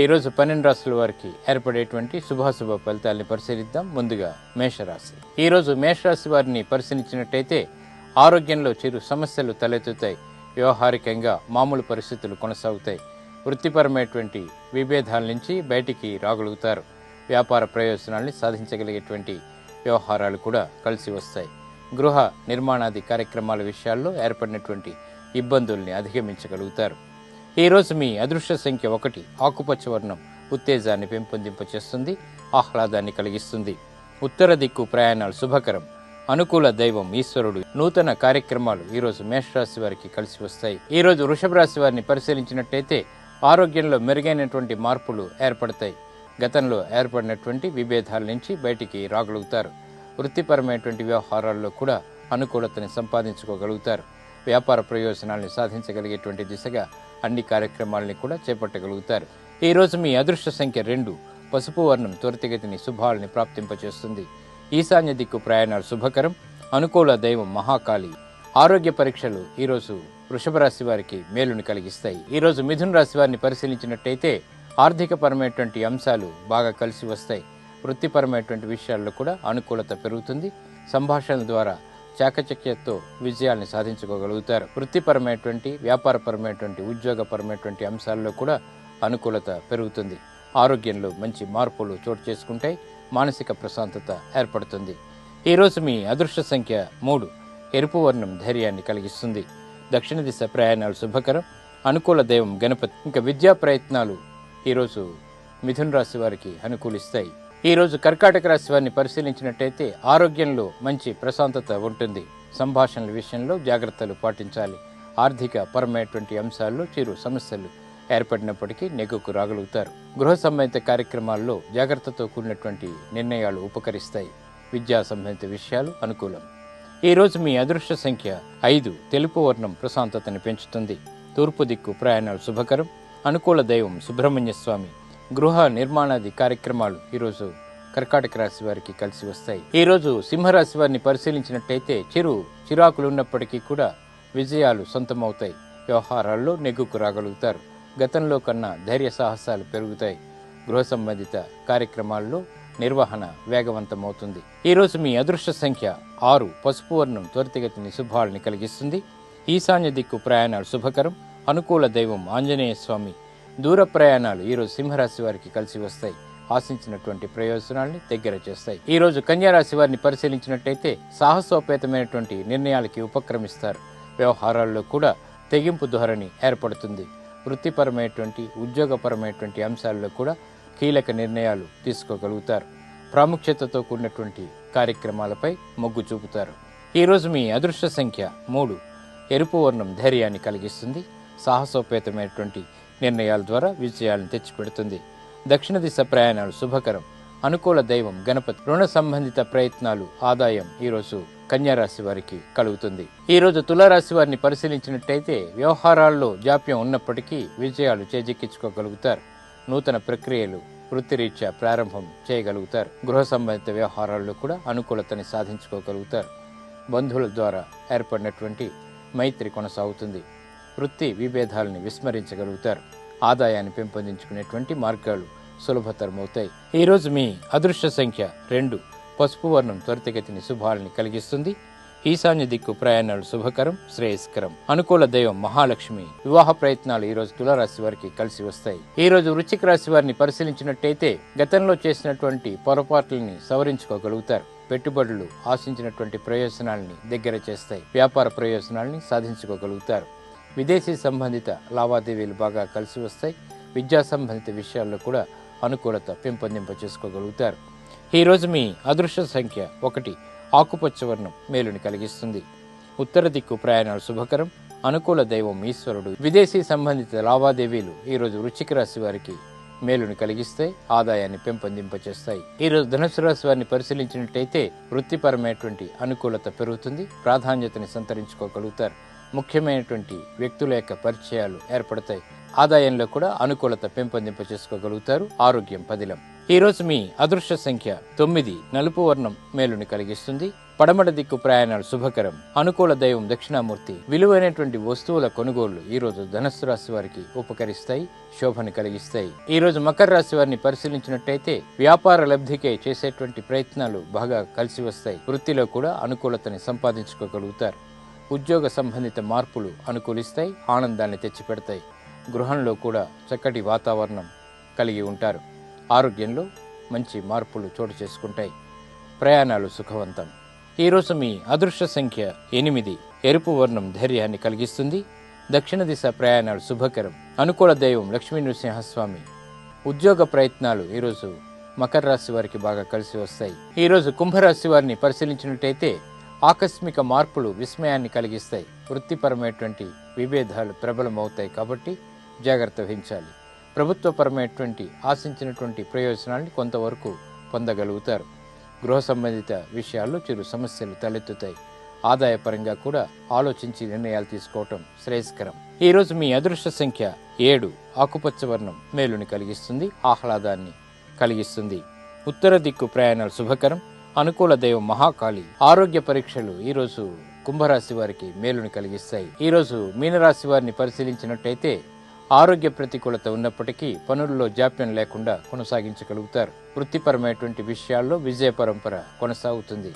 ఈరోజు 12 రాశుల వారికి ఏర్పడేటువంటి శుభాశుభ ఫలితాలని పరిశీలిద్దాం. ముందుగా మేషరాశి. ఈరోజు మేషరాశి వారిని పరిశీలించినట్టయితే ఆరోగ్యంలో చిరు సమస్యలు తలెత్తుతాయి. వ్యవహారికంగా మామూలు పరిస్థితులు కొనసాగుతాయి. వృత్తిపరమైనటువంటి విభేదాల నుంచి బయటికి రాగలుగుతారు. వ్యాపార ప్రయోజనాల్ని సాధించగలిగేటువంటి వ్యవహారాలు కూడా కలిసి వస్తాయి. గృహ నిర్మాణాది కార్యక్రమాల విషయాల్లో ఏర్పడినటువంటి ఇబ్బందుల్ని అధిగమించగలుగుతారు. ఈరోజు మీ అదృష్ట సంఖ్య 1. ఆకుపచ్చ వర్ణం ఉత్తేజాన్ని పెంపొందింపచేస్తుంది, ఆహ్లాదాన్ని కలిగిస్తుంది. ఉత్తర దిక్కు ప్రయాణాలు శుభకరం. అనుకూల దైవం ఈశ్వరుడు. నూతన కార్యక్రమాలు ఈరోజు మేషరాశి వారికి కలిసి వస్తాయి. ఈరోజు వృషభ రాశి వారిని పరిశీలించినట్టయితే ఆరోగ్యంలో మెరుగైనటువంటి మార్పులు ఏర్పడతాయి. గతంలో ఏర్పడినటువంటి విభేదాల నుంచి బయటికి రాగలుగుతారు. వృత్తిపరమైనటువంటి వ్యవహారాల్లో కూడా అనుకూలతని సంపాదించుకోగలుగుతారు. వ్యాపార ప్రయోజనాల్ని సాధించగలిగేటువంటి దిశగా అన్ని కార్యక్రమాలని కూడా చేపట్టగలుగుతారు. ఈరోజు మీ అదృష్ట సంఖ్య 2. పసుపు వర్ణం త్వరితగతిని శుభాలని ప్రాప్తింపచేస్తుంది. ఈశాన్య దిక్కు ప్రయాణాలు శుభకరం. అనుకూల దైవం మహాకాళి. ఆరోగ్య పరీక్షలు ఈరోజు వృషభ రాశి వారికి మేలుని కలిగిస్తాయి. ఈరోజు మిథున రాశి వారిని పరిశీలించినట్టయితే ఆర్థికపరమైనటువంటి అంశాలు బాగా కలిసి వస్తాయి. వృత్తిపరమైనటువంటి విషయాల్లో కూడా అనుకూలత పెరుగుతుంది. సంభాషణల ద్వారా చాకచక్యతో విజయాల్ని సాధించుకోగలుగుతారు. వృత్తిపరమైనటువంటి వ్యాపారపరమైనటువంటి ఉద్యోగపరమైనటువంటి అంశాల్లో కూడా అనుకూలత పెరుగుతుంది. ఆరోగ్యంలో మంచి మార్పులు చోటు చేసుకుంటాయి. మానసిక ప్రశాంతత ఏర్పడుతుంది. ఈరోజు మీ అదృష్ట సంఖ్య 3. ఎరుపు వర్ణం ధైర్యాన్ని కలిగిస్తుంది. దక్షిణ దిశ ప్రయాణాలు శుభకరం. అనుకూల దైవం గణపతి. ఇంకా విద్యా ప్రయత్నాలు ఈరోజు మిథున రాశి వారికి అనుకూలిస్తాయి. ఈరోజు కర్కాటక రాశి వారిని పరిశీలించినట్టయితే ఆరోగ్యంలో మంచి ప్రశాంతత ఉంటుంది. సంభాషణల విషయంలో జాగ్రత్తలు పాటించాలి. ఆర్థిక పరమైనటువంటి అంశాల్లో చిరు సమస్యలు ఏర్పడినప్పటికీ నెగ్గుకు రాగలుగుతారు. గృహ సంబంధిత కార్యక్రమాల్లో జాగ్రత్తతో కూడినటువంటి నిర్ణయాలు ఉపకరిస్తాయి. విద్యా సంబంధిత విషయాలు అనుకూలం. ఈరోజు మీ అదృష్ట సంఖ్య 5. తెలుపు వర్ణం ప్రశాంతతని పెంచుతుంది. తూర్పు దిక్కు ప్రయాణాలు శుభకరం. అనుకూల దైవం సుబ్రహ్మణ్య స్వామి. గృహ నిర్మాణాది కార్యక్రమాలు ఈరోజు కర్కాటక రాశి వారికి కలిసి వస్తాయి. ఈరోజు సింహరాశి వారిని పరిశీలించినట్టయితే చిరాకులు ఉన్నప్పటికీ కూడా విజయాలు సొంతమవుతాయి. వ్యవహారాల్లో నెగ్గుకు రాగలుగుతారు. గతంలో కన్నా ధైర్య సాహసాలు పెరుగుతాయి. గృహ సంబంధిత కార్యక్రమాల్లో నిర్వహణ వేగవంతమవుతుంది. ఈరోజు మీ అదృష్ట సంఖ్య 6. పసుపు వర్ణం త్వరితగతిని శుభాలని కలిగిస్తుంది. ఈశాన్య దిక్కు ప్రయాణాలు శుభకరం. అనుకూల దైవం ఆంజనేయ స్వామి. దూర ప్రయాణాలు ఈరోజు సింహరాశి వారికి కలిసి వస్తాయి. ఆశించినటువంటి ప్రయోజనాల్ని దగ్గర చేస్తాయి. ఈరోజు కన్యారాశి వారిని పరిశీలించినట్టయితే సాహసోపేతమైనటువంటి నిర్ణయాలకి ఉపక్రమిస్తారు. వ్యవహారాల్లో కూడా తెగింపు ధోరణి ఏర్పడుతుంది. వృత్తిపరమైనటువంటి ఉద్యోగపరమైనటువంటి అంశాల్లో కూడా కీలక నిర్ణయాలు తీసుకోగలుగుతారు. ప్రాముఖ్యతతో కూడినటువంటి కార్యక్రమాలపై మొగ్గు చూపుతారు. ఈరోజు మీ అదృష్ట సంఖ్య 3. ఎరుపు వర్ణం ధైర్యాన్ని కలిగిస్తుంది. సాహసోపేతమైనటువంటి నిర్ణయాల ద్వారా విజయాలను తెచ్చిపెడుతుంది. దక్షిణ దిశ ప్రయాణాలు శుభకరం. అనుకూల దైవం గణపతి. రుణ సంబంధిత ప్రయత్నాలు ఆదాయం ఈరోజు కన్యారాశి వారికి కలుగుతుంది. ఈరోజు తులారాశి వారిని పరిశీలించినట్టయితే వ్యవహారాల్లో జాప్యం ఉన్నప్పటికీ విజయాలు చేజిక్కించుకోగలుగుతారు. నూతన ప్రక్రియలు వృత్తిరీత్యా ప్రారంభం చేయగలుగుతారు. గృహ సంబంధిత వ్యవహారాల్లో కూడా అనుకూలతని సాధించుకోగలుగుతారు. బంధువుల ద్వారా ఏర్పడినటువంటి మైత్రి కొనసాగుతుంది. వృత్తి విభేదాలని విస్మరించగలుగుతారు. ఆదాయాన్ని పెంపొందించుకునేటువంటి మార్గాలు సులభతరమవుతాయి. ఈరోజు మీ అదృష్ట సంఖ్య 2. పసుపు వర్ణం త్వరితగతిని శుభాలని కలిగిస్తుంది. ఈశాన్య దిక్కు ప్రయాణాలు శుభకరం, శ్రేయస్కరం. అనుకూల దైవం మహాలక్ష్మి. వివాహ ప్రయత్నాలు ఈరోజు తులారాశి వారికి కలిసి వస్తాయి. ఈరోజు వృశ్చిక రాశి వారిని పరిశీలించినట్టయితే గతంలో చేసినటువంటి పొరపాట్లని సవరించుకోగలుగుతారు. పెట్టుబడులు ఆశించినటువంటి ప్రయోజనాల్ని దగ్గర చేస్తాయి. వ్యాపార ప్రయోజనాల్ని సాధించుకోగలుగుతారు. విదేశీ సంబంధిత లావాదేవీలు బాగా కలిసి వస్తాయి. విద్యా సంబంధిత విషయాల్లో కూడా అనుకూలత పెంపొందింప చేసుకోగలుగుతారు. ఈరోజు మీ అదృష్ట సంఖ్య 1. ఆకుపచ్చ వర్ణం మేలుని కలిగిస్తుంది. ఉత్తర దిక్కు ప్రయాణాలు శుభకరం. అనుకూల దైవం ఈశ్వరుడు. విదేశీ సంబంధిత లావాదేవీలు ఈరోజు వృశ్చిక రాశి వారికి మేలుని కలిగిస్తాయి. ఆదాయాన్ని పెంపొందింపచేస్తాయి. ఈరోజు ధనుసు రాశి వారిని పరిశీలించినట్టయితే వృత్తిపరమైనటువంటి అనుకూలత పెరుగుతుంది. ప్రాధాన్యతని సంతరించుకోగలుగుతారు. ముఖ్యమైనటువంటి వ్యక్తుల యొక్క పరిచయాలు ఏర్పడతాయి. ఆదాయంలో కూడా అనుకూలత పెంపొందింప చేసుకోగలుగుతారు. ఆరోగ్యం పదిలం. ఈరోజు మీ అదృష్ట సంఖ్య 9. నలుపు వర్ణం మేలుని కలిగిస్తుంది. పడమట దిక్కు ప్రయాణాలు శుభకరం. అనుకూల దైవం దక్షిణామూర్తి. విలువైనటువంటి వస్తువుల కొనుగోళ్లు ఈ రోజు ధనస్సు రాశి వారికి ఉపకరిస్తాయి, శోభను కలిగిస్తాయి. ఈ రోజు మకర రాశి వారిని పరిశీలించినట్టయితే వ్యాపార లబ్ధికై చేసేటువంటి ప్రయత్నాలు బాగా కలిసి వస్తాయి. వృత్తిలో కూడా అనుకూలతని సంపాదించుకోగలుగుతారు. ఉద్యోగ సంబంధిత మార్పులు అనుకూలిస్తాయి, ఆనందాన్ని తెచ్చిపెడతాయి. గృహంలో కూడా చక్కటి వాతావరణం కలిగి ఉంటారు. ఆరోగ్యంలో మంచి మార్పులు చోటు చేసుకుంటాయి. ప్రయాణాలు సుఖవంతం. ఈరోజు మీ అదృష్ట సంఖ్య 8. ఎరుపు వర్ణం ధైర్యాన్ని కలిగిస్తుంది. దక్షిణ దిశ ప్రయాణాలు శుభకరం. అనుకూల దైవం లక్ష్మీ నృసింహస్వామి. ఉద్యోగ ప్రయత్నాలు ఈరోజు మకర రాశి వారికి బాగా కలిసి వస్తాయి. ఈరోజు కుంభరాశి వారిని పరిశీలించినట్టయితే ఆకస్మిక మార్పులు విస్మయాన్ని కలిగిస్తాయి. వృత్తిపరమైనటువంటి విభేదాలు ప్రబలమవుతాయి కాబట్టి జాగ్రత్త వహించాలి. ప్రభుత్వపరమైనటువంటి ఆశించినటువంటి ప్రయోజనాన్ని కొంతవరకు పొందగలుగుతారు. గృహ సంబంధిత విషయాల్లో చిరు సమస్యలు తలెత్తుతాయి. ఆదాయపరంగా కూడా ఆలోచించి నిర్ణయాలు తీసుకోవటం శ్రేయస్కరం. ఈరోజు మీ అదృష్ట సంఖ్య 7. ఆకుపచ్చ వర్ణం మేలుని కలిగిస్తుంది, ఆహ్లాదాన్ని కలిగిస్తుంది. ఉత్తర దిక్కు ప్రయాణాలు శుభకరం. అనుకూల దైవం మహాకాళి. ఆరోగ్య పరీక్షలు ఈరోజు కుంభరాశి వారికి మేలుని కలిగిస్తాయి. ఈరోజు మీనరాశి వారిని పరిశీలించినట్టయితే ఆరోగ్య ప్రతికూలత ఉన్నప్పటికీ పనుల్లో జాప్యం లేకుండా కొనసాగించగలుగుతారు. వృత్తిపరమైనటువంటి విషయాల్లో విజయ పరంపర కొనసాగుతుంది.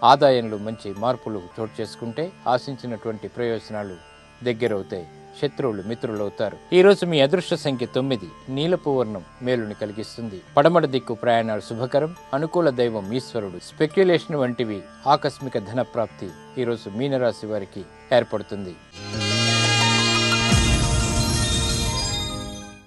ఆదాయంలో మంచి మార్పులు చోటు చేసుకుంటే ఆశించినటువంటి ప్రయోజనాలు దగ్గరవుతాయి. శత్రువులు మిత్రులవుతారు. ఈరోజు మీ అదృష్ట సంఖ్య 9. నీలపు వర్ణం మేలుని కలిగిస్తుంది. పడమట దిక్కు ప్రయాణాలు శుభకరం. అనుకూల దైవం ఈశ్వరుడు. స్పెక్యులేషన్ వంటివి ఆకస్మిక ధన ప్రాప్తి ఈరోజు మీనరాశి వారికి ఏర్పడుతుంది.